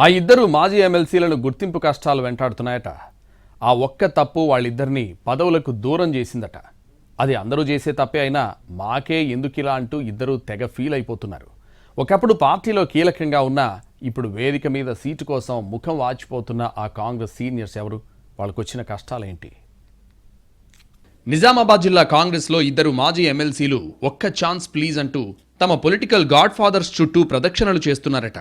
ఆ ఇద్దరు మాజీ ఎమ్మెల్సీలను గుర్తింపు కష్టాలు వెంటాడుతున్నాయట. ఆ ఒక్క తప్పు వాళ్ళిద్దరినీ పదవులకు దూరం చేసిందట. అది అందరూ చేసే తప్పే అయినా మాకే ఎందుకిలా అంటూ ఇద్దరు తెగ ఫీల్ అయిపోతున్నారు. ఒకప్పుడు పార్టీలో కీలకంగా ఉన్న ఇప్పుడు వేదిక మీద సీటు కోసం ముఖం వాచిపోతున్న ఆ కాంగ్రెస్ సీనియర్స్ ఎవరు? వాళ్ళకొచ్చిన కష్టాలేంటి? నిజామాబాద్ జిల్లా కాంగ్రెస్లో ఇద్దరు మాజీ ఎమ్మెల్సీలు ఒక్క ఛాన్స్ ప్లీజ్ అంటూ తమ పొలిటికల్ గాడ్ ఫాదర్స్ చుట్టూ ప్రదక్షిణలు చేస్తున్నారట.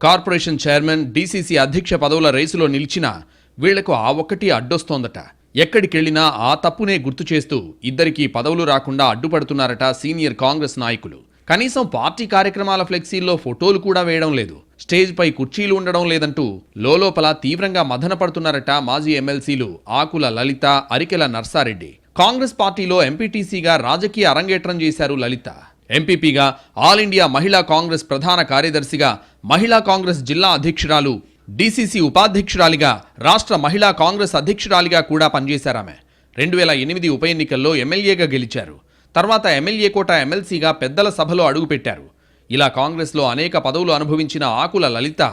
కార్పొరేషన్ చైర్మన్, డీసీసీ అధ్యక్ష పదవుల రేసులో నిలిచినా వీళ్లకు ఆ ఒక్కటి అడ్డొస్తోందట. ఎక్కడికెళ్లినా ఆ తప్పునే గుర్తు చేస్తూ ఇద్దరికీ పదవులు రాకుండా అడ్డుపడుతున్నారట సీనియర్ కాంగ్రెస్ నాయకులు. కనీసం పార్టీ కార్యక్రమాల ఫ్లెక్సీల్లో ఫోటోలు కూడా వేయడం లేదు, స్టేజ్ పై కుర్చీలు ఉండడం లేదంటూ లోలోపల తీవ్రంగా మదన పడుతున్నారట మాజీ ఎమ్మెల్సీలు ఆకుల లలిత, అరికెల నర్సారెడ్డి. కాంగ్రెస్ పార్టీలో ఎంపీటీసీగా రాజకీయ అరంగేట్రం చేశారు లలిత. ఎంపీపీగా, ఆల్ ఇండియా మహిళా కాంగ్రెస్ ప్రధాన కార్యదర్శిగా, మహిళా కాంగ్రెస్ జిల్లా అధ్యక్షురాలు, డీసీసీ ఉపాధ్యక్షురాలిగా, రాష్ట్ర మహిళా కాంగ్రెస్ అధ్యక్షురాలిగా కూడా పనిచేశారామె. 2008 ఉప ఎన్నికల్లో ఎమ్మెల్యేగా గెలిచారు. తర్వాత ఎమ్మెల్యే కోట ఎమ్మెల్సీగా పెద్దల సభలో అడుగుపెట్టారు. ఇలా కాంగ్రెస్లో అనేక పదవులు అనుభవించిన ఆకుల లలిత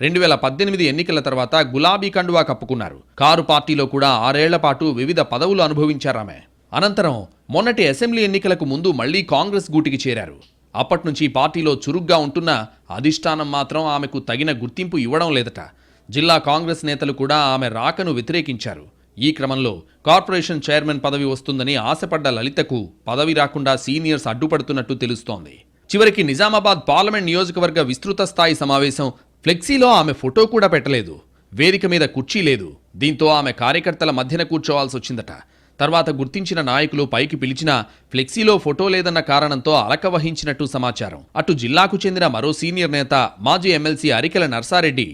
2018 ఎన్నికల తర్వాత గులాబీ కండువా కప్పుకున్నారు. కారు పార్టీలో కూడా 6 ఏళ్ల పాటు వివిధ పదవులు అనుభవించారామె. అనంతరం మొన్నటి అసెంబ్లీ ఎన్నికలకు ముందు మళ్లీ కాంగ్రెస్ గూటికి చేరారు. అప్పట్నుంచి పార్టీలో చురుగ్గా ఉంటున్న అధిష్టానం మాత్రం ఆమెకు తగిన గుర్తింపు ఇవ్వడం లేదట. జిల్లా కాంగ్రెస్ నేతలు కూడా ఆమె రాకను వ్యతిరేకించారు. ఈ క్రమంలో కార్పొరేషన్ చైర్మన్ పదవి వస్తుందని ఆశపడ్డ లలితకు పదవి రాకుండా సీనియర్స్ అడ్డుపడుతున్నట్టు తెలుస్తోంది. చివరికి నిజామాబాద్ పార్లమెంట్ నియోజకవర్గ విస్తృత స్థాయి సమావేశం ఫ్లెక్సీలో ఆమె ఫోటో కూడా పెట్టలేదు. వేదిక మీద కుర్చీ లేదు. దీంతో ఆమె కార్యకర్తల మధ్యన కూర్చోవాల్సి వచ్చిందట. తర్వాత గుర్తించిన నాయకులు పైకి పిలిచినా ఫ్లెక్సీలో ఫోటో లేదన్న కారణంతో అలక వహించినట్టు సమాచారం. అటు జిల్లాకు చెందిన మరో సీనియర్ నేత, మాజీ ఎమ్మెల్సీ అరికెల నర్సారెడ్డి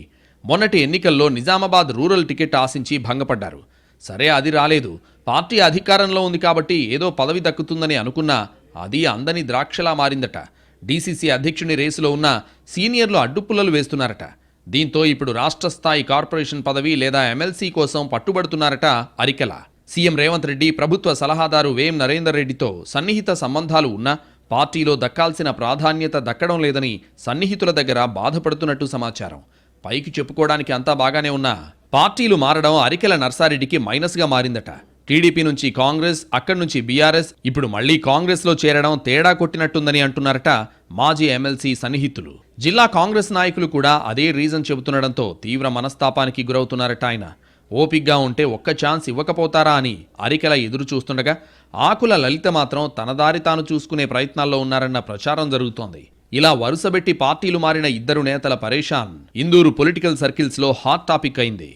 మొన్నటి ఎన్నికల్లో నిజామాబాద్ రూరల్ టికెట్ ఆశించి భంగపడ్డారు. సరే, అది రాలేదు. పార్టీ అధికారంలో ఉంది కాబట్టి ఏదో పదవి దక్కుతుందని అనుకున్నా అది అందని ద్రాక్షలా మారిందట. డీసీసీ అధ్యక్షుని రేసులో ఉన్న సీనియర్లు అడ్డుపుల్లలు వేస్తున్నారట. దీంతో ఇప్పుడు రాష్ట్ర స్థాయి కార్పొరేషన్ పదవి లేదా ఎమ్మెల్సీ కోసం పట్టుబడుతున్నారట అరికెల. సీఎం రేవంత్ రెడ్డి, ప్రభుత్వ సలహాదారు వేం నరేందర్ రెడ్డితో సన్నిహిత సంబంధాలు ఉన్నా పార్టీలో దక్కాల్సిన ప్రాధాన్యత దక్కడం లేదని సన్నిహితుల దగ్గర బాధపడుతున్నట్టు సమాచారం. పైకి చెప్పుకోవడానికి అంతా బాగానే ఉన్నా పార్టీలు మారడం అరికెల నర్సారెడ్డికి మైనస్గా మారిందట. టీడీపీ నుంచి కాంగ్రెస్, అక్కడి నుంచి బీఆర్ఎస్, ఇప్పుడు మళ్లీ కాంగ్రెస్లో చేరడం తేడా కొట్టినట్టుందని అంటున్నారట మాజీ ఎమ్మెల్సీ సన్నిహితులు. జిల్లా కాంగ్రెస్ నాయకులు కూడా అదే రీజన్ చెబుతుండడంతో తీవ్ర మనస్తాపానికి గురవుతున్నారట ఆయన. ఓపిగ్గా ఉంటే ఒక్క ఛాన్స్ ఇవ్వకపోతారా అని అరికెల ఎదురు చూస్తుండగా ఆకుల లలిత మాత్రం తన దారి తాను చూసుకునే ప్రయత్నాల్లో ఉన్నారన్న ప్రచారం జరుగుతోంది. ఇలా వరుసబెట్టి పార్టీలు మారిన ఇద్దరు నేతల పరేషాన్ ఇందూరు పొలిటికల్ సర్కిల్స్లో హాట్ టాపిక్ అయింది.